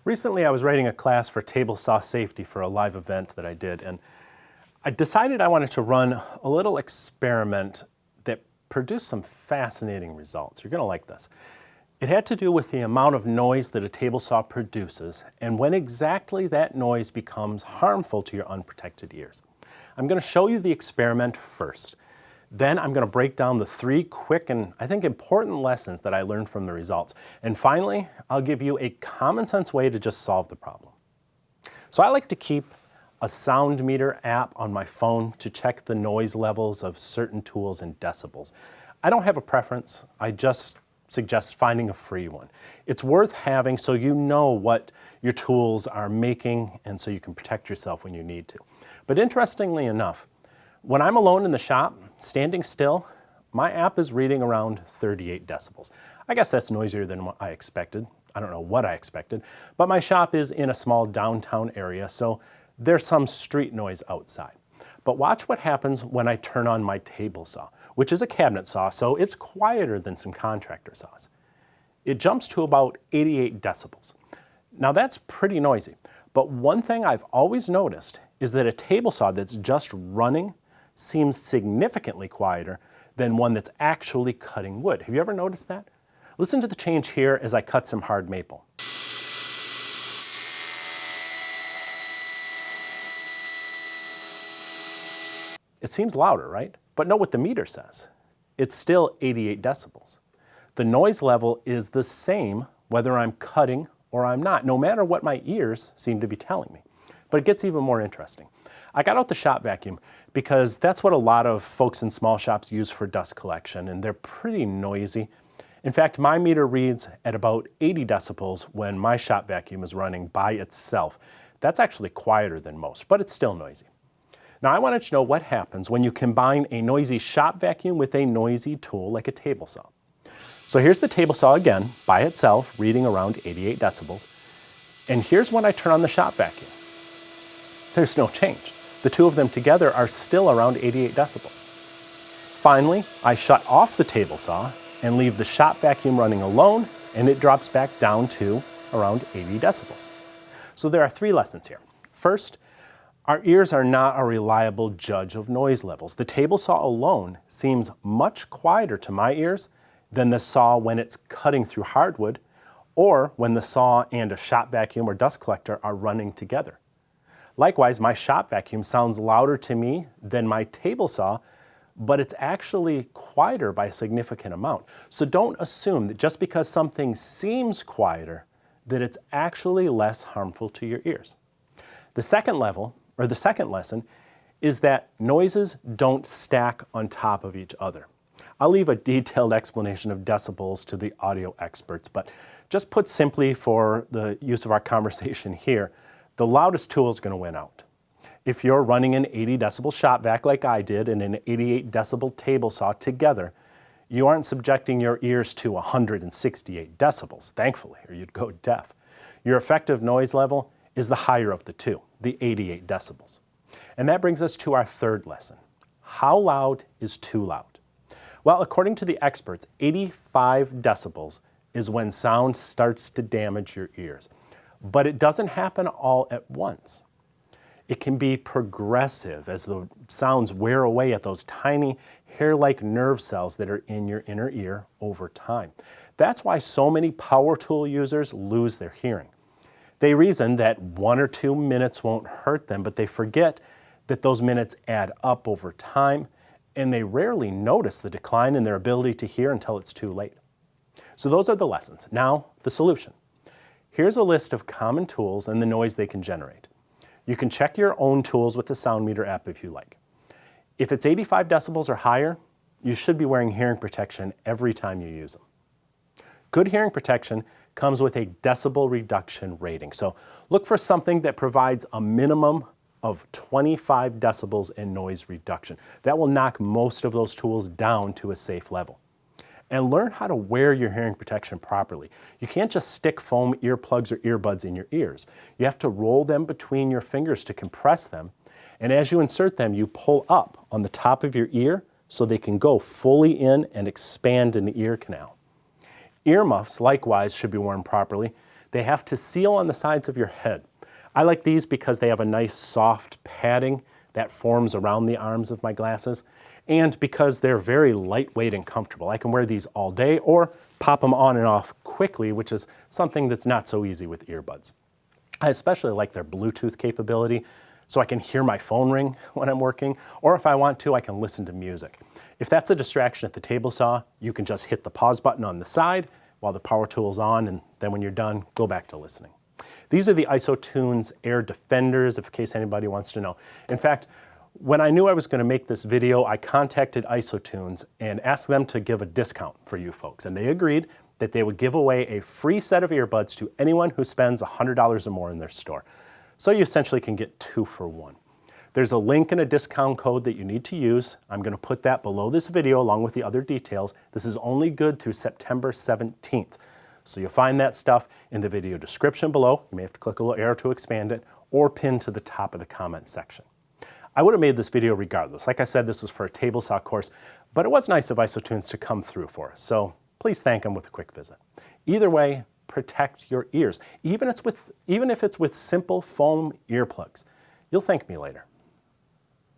Recently, I was writing a class for table saw safety for a live event that I did, and I decided I wanted to run a little experiment that produced some fascinating results. You're going to like this. It had to do with the amount of noise that a table saw produces and when exactly that noise becomes harmful to your unprotected ears. I'm going to show you the experiment first. Then I'm going to break down the 3 quick and I think important lessons that I learned from the results. And finally, I'll give you a common sense way to just solve the problem. So I like to keep a sound meter app on my phone to check the noise levels of certain tools in decibels. I don't have a preference. I just suggest finding a free one. It's worth having so you know what your tools are making and so you can protect yourself when you need to. But interestingly enough, when I'm alone in the shop, standing still, my app is reading around 38 decibels. I guess that's noisier than what I expected. I don't know what I expected, but my shop is in a small downtown area, so there's some street noise outside. But watch what happens when I turn on my table saw, which is a cabinet saw, so it's quieter than some contractor saws. It jumps to about 88 decibels. Now that's pretty noisy, but one thing I've always noticed is that a table saw that's just running seems significantly quieter than one that's actually cutting wood. Have you ever noticed that? Listen to the change here as I cut some hard maple. It seems louder, right? But note what the meter says. It's still 88 decibels. The noise level is the same whether I'm cutting or I'm not, no matter what my ears seem to be telling me. But it gets even more interesting. I got out the shop vacuum because that's what a lot of folks in small shops use for dust collection, and they're pretty noisy. In fact, my meter reads at about 80 decibels when my shop vacuum is running by itself. That's actually quieter than most, but it's still noisy. Now I wanted to know what happens when you combine a noisy shop vacuum with a noisy tool like a table saw. So here's the table saw again, by itself, reading around 88 decibels. And here's when I turn on the shop vacuum. There's no change. The two of them together are still around 88 decibels. Finally, I shut off the table saw and leave the shop vacuum running alone, and it drops back down to around 80 decibels. So there are 3 lessons here. First, our ears are not a reliable judge of noise levels. The table saw alone seems much quieter to my ears than the saw when it's cutting through hardwood or when the saw and a shop vacuum or dust collector are running together. Likewise, my shop vacuum sounds louder to me than my table saw, but it's actually quieter by a significant amount. So don't assume that just because something seems quieter, that it's actually less harmful to your ears. The second lesson is that noises don't stack on top of each other. I'll leave a detailed explanation of decibels to the audio experts, but just put simply for the use of our conversation here, the loudest tool is going to win out. If you're running an 80 decibel shop vac like I did and an 88 decibel table saw together, you aren't subjecting your ears to 168 decibels, thankfully, or you'd go deaf. Your effective noise level is the higher of the two, the 88 decibels. And that brings us to our third lesson. How loud is too loud? Well, according to the experts, 85 decibels is when sound starts to damage your ears. But it doesn't happen all at once. It can be progressive as the sounds wear away at those tiny hair-like nerve cells that are in your inner ear over time. That's why so many power tool users lose their hearing. They reason that 1 or 2 minutes won't hurt them, but they forget that those minutes add up over time, and they rarely notice the decline in their ability to hear until it's too late. So those are the lessons. Now, the solution. Here's a list of common tools and the noise they can generate. You can check your own tools with the Sound Meter app if you like. If it's 85 decibels or higher, you should be wearing hearing protection every time you use them. Good hearing protection comes with a decibel reduction rating. So look for something that provides a minimum of 25 decibels in noise reduction. That will knock most of those tools down to a safe level. And learn how to wear your hearing protection properly. You can't just stick foam earplugs or earbuds in your ears. You have to roll them between your fingers to compress them. And as you insert them, you pull up on the top of your ear so they can go fully in and expand in the ear canal. Earmuffs, likewise, should be worn properly They have to seal on the sides of your head. I like these because they have a nice soft padding that forms around the arms of my glasses, and because they're very lightweight and comfortable. I can wear these all day or pop them on and off quickly, which is something that's not so easy with earbuds. I especially like their Bluetooth capability, so I can hear my phone ring when I'm working, or if I want to, I can listen to music. If that's a distraction at the table saw, you can just hit the pause button on the side while the power tool's on, and then when you're done, go back to listening. These are the ISOtunes Air Defenders, in case anybody wants to know. In fact, when I knew I was going to make this video, I contacted ISOtunes and asked them to give a discount for you folks, and they agreed that they would give away a free set of earbuds to anyone who spends $100 or more in their store. So you essentially can get 2 for 1. There's a link and a discount code that you need to use. I'm going to put that below this video along with the other details. This is only good through September 17th. So you'll find that stuff in the video description below. You may have to click a little arrow to expand it, or pin to the top of the comment section. I would have made this video regardless. Like I said, this was for a table saw course, but it was nice of ISOtunes to come through for us. So please thank them with a quick visit. Either way, protect your ears, even if it's with simple foam earplugs. You'll thank me later.